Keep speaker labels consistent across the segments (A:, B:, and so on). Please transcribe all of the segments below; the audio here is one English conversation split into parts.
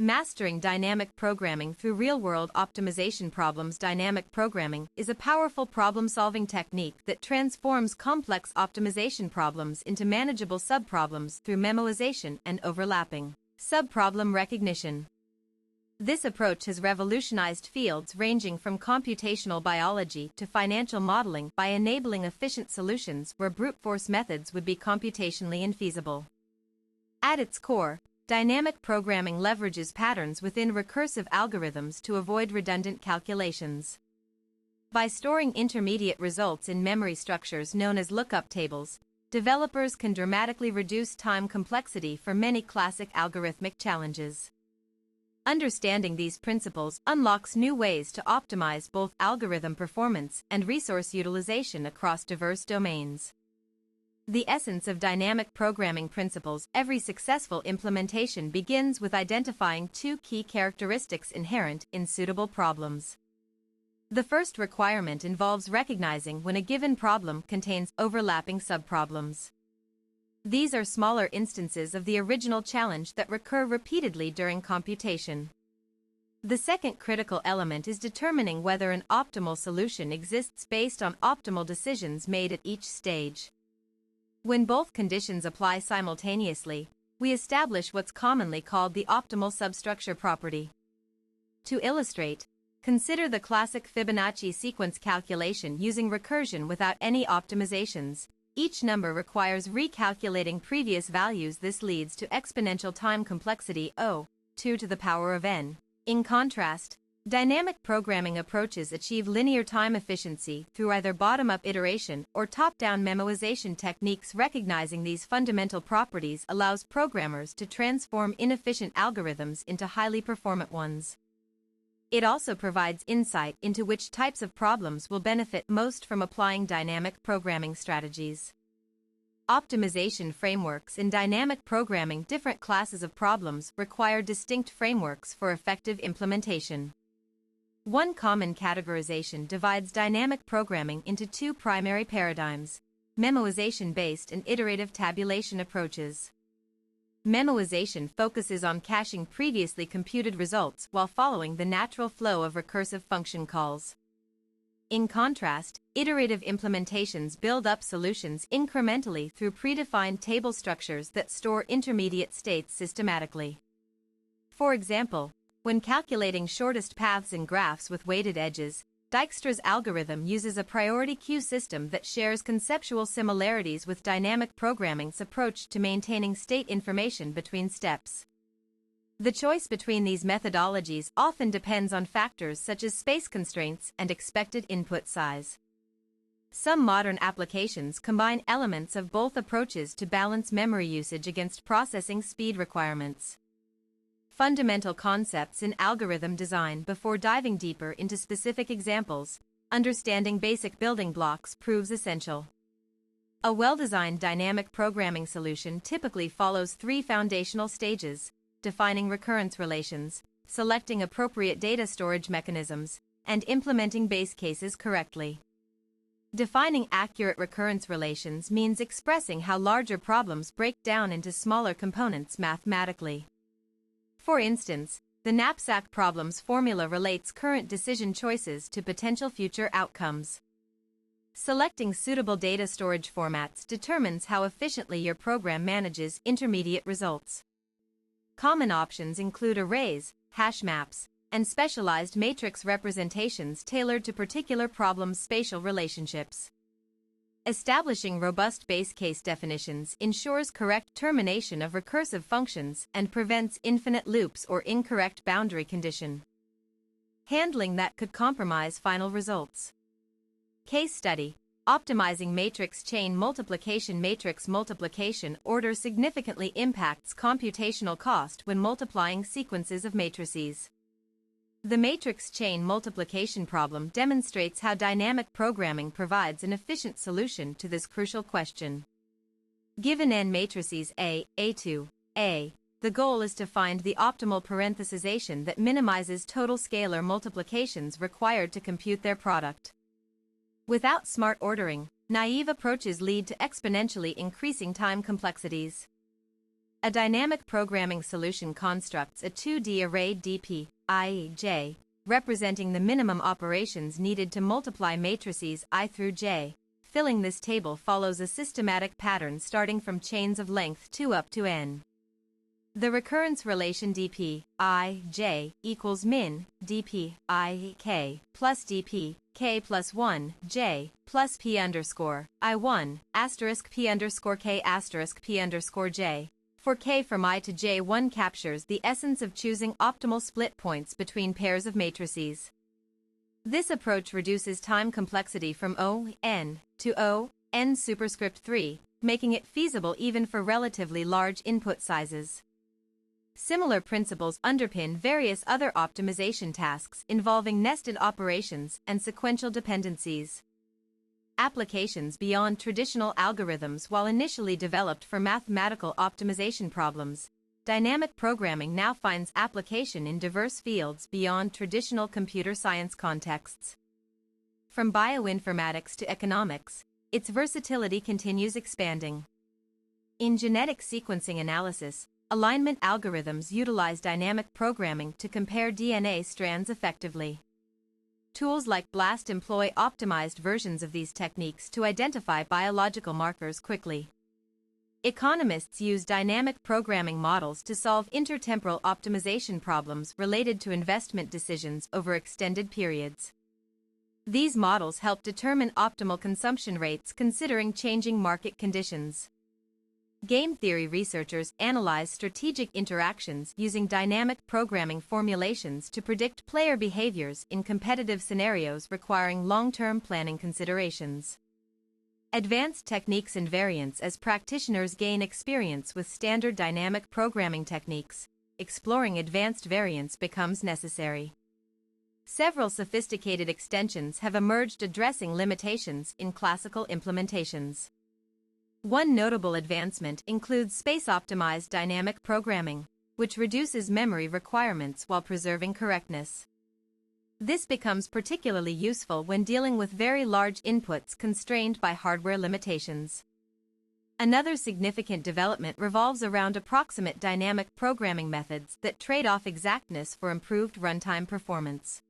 A: Mastering dynamic programming through real-world optimization problems. Dynamic programming is a powerful problem-solving technique that transforms complex optimization problems into manageable subproblems through memoization and overlapping subproblem recognition. This approach has revolutionized fields ranging from computational biology to financial modeling by enabling efficient solutions where brute force methods would be computationally infeasible. At its core, dynamic programming leverages patterns within recursive algorithms to avoid redundant calculations. By storing intermediate results in memory structures known as lookup tables, developers can dramatically reduce time complexity for many classic algorithmic challenges. Understanding these principles unlocks new ways to optimize both algorithm performance and resource utilization across diverse domains. The essence of dynamic programming principles. Every successful implementation begins with identifying two key characteristics inherent in suitable problems. The first requirement involves recognizing when a given problem contains overlapping subproblems. These are smaller instances of the original challenge that recur repeatedly during computation. The second critical element is determining whether an optimal solution exists based on optimal decisions made at each stage. When both conditions apply simultaneously, we establish what's commonly called the optimal substructure property. To illustrate, consider the classic Fibonacci sequence calculation using recursion without any optimizations. Each number requires recalculating previous values. This leads to exponential time complexity O(2 to the power of n). In contrast, dynamic programming approaches achieve linear time efficiency through either bottom-up iteration or top-down memoization techniques. Recognizing these fundamental properties allows programmers to transform inefficient algorithms into highly performant ones. It also provides insight into which types of problems will benefit most from applying dynamic programming strategies. Optimization frameworks. In dynamic programming, different classes of problems require distinct frameworks for effective implementation. One common categorization divides dynamic programming into two primary paradigms: memoization-based and iterative tabulation approaches. Memoization focuses on caching previously computed results while following the natural flow of recursive function calls. In contrast, iterative implementations build up solutions incrementally through predefined table structures that store intermediate states systematically. For example, when calculating shortest paths in graphs with weighted edges, Dijkstra's algorithm uses a priority queue system that shares conceptual similarities with dynamic programming's approach to maintaining state information between steps. The choice between these methodologies often depends on factors such as space constraints and expected input size. Some modern applications combine elements of both approaches to balance memory usage against processing speed requirements. Fundamental concepts in algorithm design. Before diving deeper into specific examples, understanding basic building blocks proves essential. A well-designed dynamic programming solution typically follows three foundational stages: defining recurrence relations, selecting appropriate data storage mechanisms, and implementing base cases correctly. Defining accurate recurrence relations means expressing how larger problems break down into smaller components mathematically. For instance, the knapsack problem's formula relates current decision choices to potential future outcomes. Selecting suitable data storage formats determines how efficiently your program manages intermediate results. Common options include arrays, hash maps, and specialized matrix representations tailored to particular problems' spatial relationships. Establishing robust base case definitions ensures correct termination of recursive functions and prevents infinite loops or incorrect boundary condition handling that could compromise final results. Case study: optimizing matrix chain multiplication. Matrix multiplication order significantly impacts computational cost when multiplying sequences of matrices. The matrix chain multiplication problem demonstrates how dynamic programming provides an efficient solution to this crucial question. Given n matrices A2, A, the goal is to find the optimal parenthesization that minimizes total scalar multiplications required to compute their product. Without smart ordering, naive approaches lead to exponentially increasing time complexities. A dynamic programming solution constructs a 2D array dp, i.e. j, representing the minimum operations needed to multiply matrices I through j. Filling this table follows a systematic pattern starting from chains of length 2 up to n. The recurrence relation dp, I, j, equals min, dp, I, k, plus dp, k plus 1, j, plus p underscore, I1, asterisk p underscore k asterisk p underscore j. For k from I to j, one captures the essence of choosing optimal split points between pairs of matrices. This approach reduces time complexity from O(n) to O(n) superscript 3, making it feasible even for relatively large input sizes. Similar principles underpin various other optimization tasks involving nested operations and sequential dependencies. Applications beyond traditional algorithms. While initially developed for mathematical optimization problems, dynamic programming now finds application in diverse fields beyond traditional computer science contexts. From bioinformatics to economics, its versatility continues expanding. In genetic sequencing analysis, alignment algorithms utilize dynamic programming to compare DNA strands effectively. Tools like BLAST employ optimized versions of these techniques to identify biological markers quickly. Economists use dynamic programming models to solve intertemporal optimization problems related to investment decisions over extended periods. These models help determine optimal consumption rates considering changing market conditions. Game theory researchers analyze strategic interactions using dynamic programming formulations to predict player behaviors in competitive scenarios requiring long-term planning considerations. Advanced techniques and variants. As practitioners gain experience with standard dynamic programming techniques, exploring advanced variants becomes necessary. Several sophisticated extensions have emerged addressing limitations in classical implementations. One notable advancement includes space-optimized dynamic programming, which reduces memory requirements while preserving correctness. This becomes particularly useful when dealing with very large inputs constrained by hardware limitations. Another significant development revolves around approximate dynamic programming methods that trade off exactness for improved runtime performance.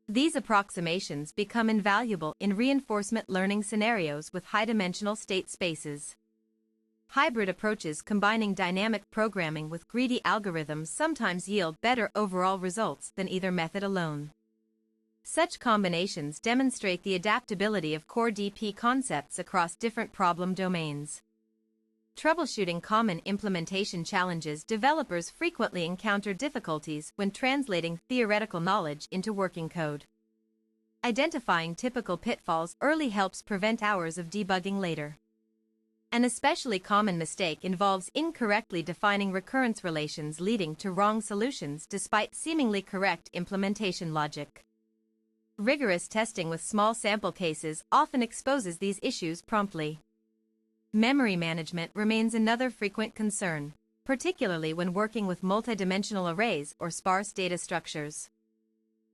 A: These approximations become invaluable in reinforcement learning scenarios with high-dimensional state spaces. Hybrid approaches combining dynamic programming with greedy algorithms sometimes yield better overall results than either method alone. Such combinations demonstrate the adaptability of core DP concepts across different problem domains. Troubleshooting common implementation challenges. Developers frequently encounter difficulties when translating theoretical knowledge into working code. Identifying typical pitfalls early helps prevent hours of debugging later. An especially common mistake involves incorrectly defining recurrence relations, leading to wrong solutions despite seemingly correct implementation logic. Rigorous testing with small sample cases often exposes these issues promptly. Memory management remains another frequent concern, particularly when working with multidimensional arrays or sparse data structures.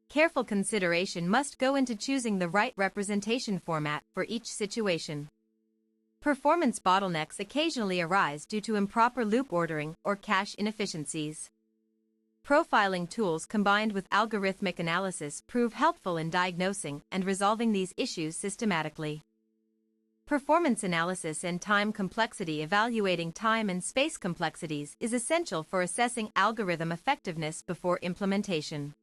A: Careful consideration must go into choosing the right representation format for each situation. Performance bottlenecks occasionally arise due to improper loop ordering or cache inefficiencies. Profiling tools combined with algorithmic analysis prove helpful in diagnosing and resolving these issues systematically. Performance analysis and time complexity. Evaluating time and space complexities is essential for assessing algorithm effectiveness before implementation.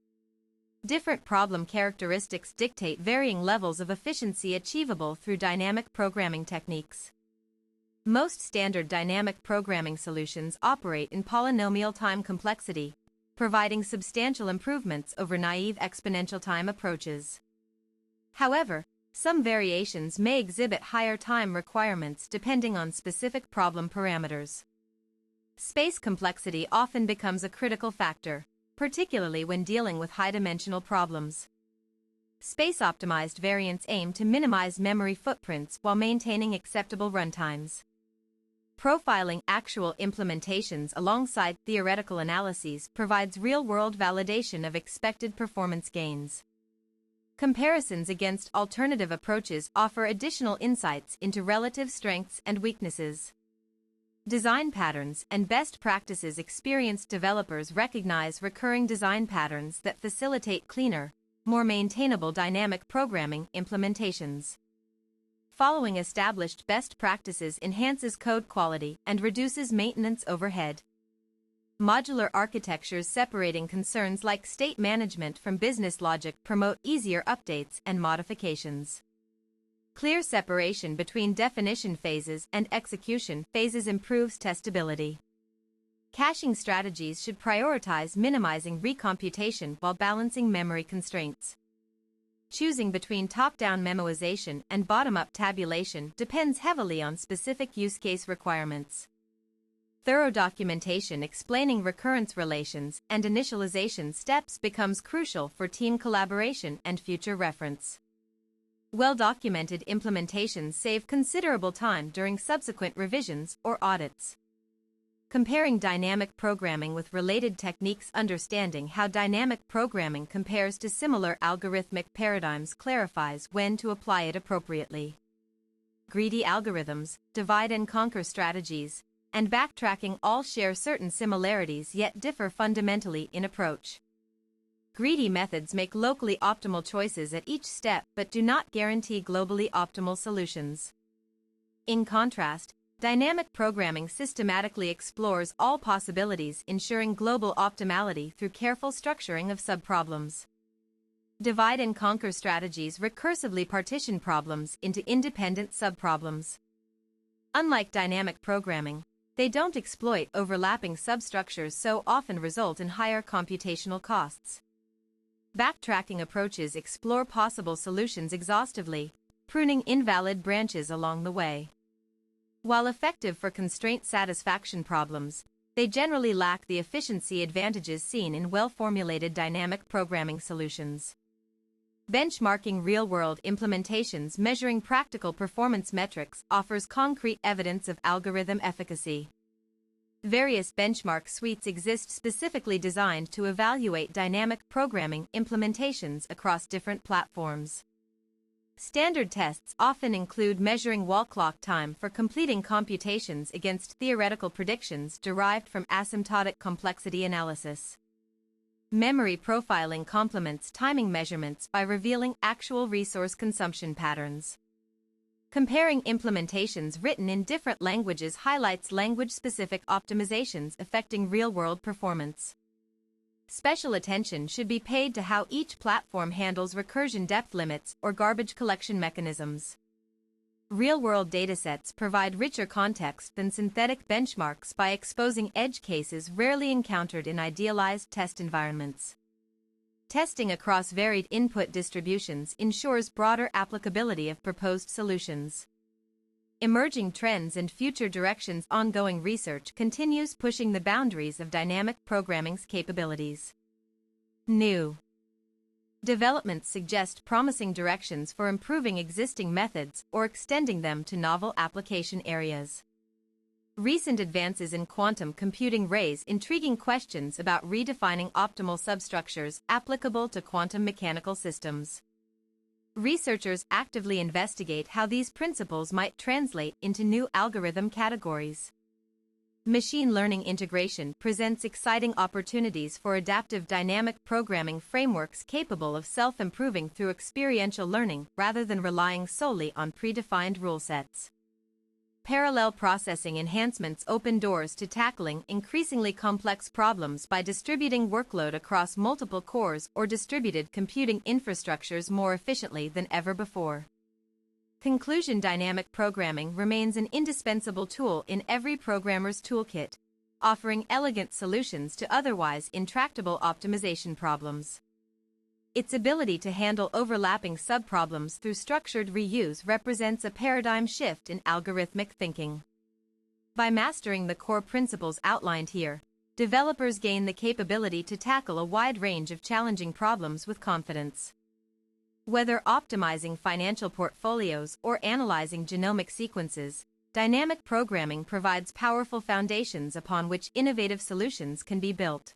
A: Different problem characteristics dictate varying levels of efficiency achievable through dynamic programming techniques. Most standard dynamic programming solutions operate in polynomial time complexity, providing substantial improvements over naive exponential time approaches. However, some variations may exhibit higher time requirements depending on specific problem parameters. Space complexity often becomes a critical factor, particularly when dealing with high-dimensional problems. Space-optimized variants aim to minimize memory footprints while maintaining acceptable runtimes. Profiling actual implementations alongside theoretical analyses provides real-world validation of expected performance gains. Comparisons against alternative approaches offer additional insights into relative strengths and weaknesses. Design patterns and best practices. Experienced developers recognize recurring design patterns that facilitate cleaner, more maintainable dynamic programming implementations. Following established best practices enhances code quality and reduces maintenance overhead. Modular architectures separating concerns like state management from business logic promote easier updates and modifications. Clear separation between definition phases and execution phases improves testability. Caching strategies should prioritize minimizing recomputation while balancing memory constraints. Choosing between top-down memoization and bottom-up tabulation depends heavily on specific use case requirements. Thorough documentation explaining recurrence relations and initialization steps becomes crucial for team collaboration and future reference. Well-documented implementations save considerable time during subsequent revisions or audits. Comparing dynamic programming with related techniques. Understanding how dynamic programming compares to similar algorithmic paradigms clarifies when to apply it appropriately. Greedy algorithms, divide and conquer strategies, and backtracking all share certain similarities yet differ fundamentally in approach. Greedy methods make locally optimal choices at each step but do not guarantee globally optimal solutions. In contrast, dynamic programming systematically explores all possibilities, ensuring global optimality through careful structuring of subproblems. Divide and conquer strategies recursively partition problems into independent subproblems. Unlike dynamic programming, they don't exploit overlapping substructures, so often result in higher computational costs. Backtracking approaches explore possible solutions exhaustively, pruning invalid branches along the way. While effective for constraint satisfaction problems, they generally lack the efficiency advantages seen in well-formulated dynamic programming solutions. Benchmarking real-world implementations. Measuring practical performance metrics offers concrete evidence of algorithm efficacy. Various benchmark suites exist specifically designed to evaluate dynamic programming implementations across different platforms. Standard tests often include measuring wall clock time for completing computations against theoretical predictions derived from asymptotic complexity analysis. Memory profiling complements timing measurements by revealing actual resource consumption patterns. Comparing implementations written in different languages highlights language-specific optimizations affecting real-world performance. Special attention should be paid to how each platform handles recursion depth limits or garbage collection mechanisms. Real-world datasets provide richer context than synthetic benchmarks by exposing edge cases rarely encountered in idealized test environments. Testing across varied input distributions ensures broader applicability of proposed solutions. Emerging trends and future directions. Ongoing research continues pushing the boundaries of dynamic programming's capabilities. New developments suggest promising directions for improving existing methods or extending them to novel application areas. Recent advances in quantum computing raise intriguing questions about redefining optimal substructures applicable to quantum mechanical systems. Researchers actively investigate how these principles might translate into new algorithm categories. Machine learning integration presents exciting opportunities for adaptive dynamic programming frameworks capable of self-improving through experiential learning rather than relying solely on predefined rule sets. Parallel processing enhancements open doors to tackling increasingly complex problems by distributing workload across multiple cores or distributed computing infrastructures more efficiently than ever before. Conclusion: dynamic programming remains an indispensable tool in every programmer's toolkit, offering elegant solutions to otherwise intractable optimization problems. Its ability to handle overlapping subproblems through structured reuse represents a paradigm shift in algorithmic thinking. By mastering the core principles outlined here, developers gain the capability to tackle a wide range of challenging problems with confidence. Whether optimizing financial portfolios or analyzing genomic sequences, dynamic programming provides powerful foundations upon which innovative solutions can be built.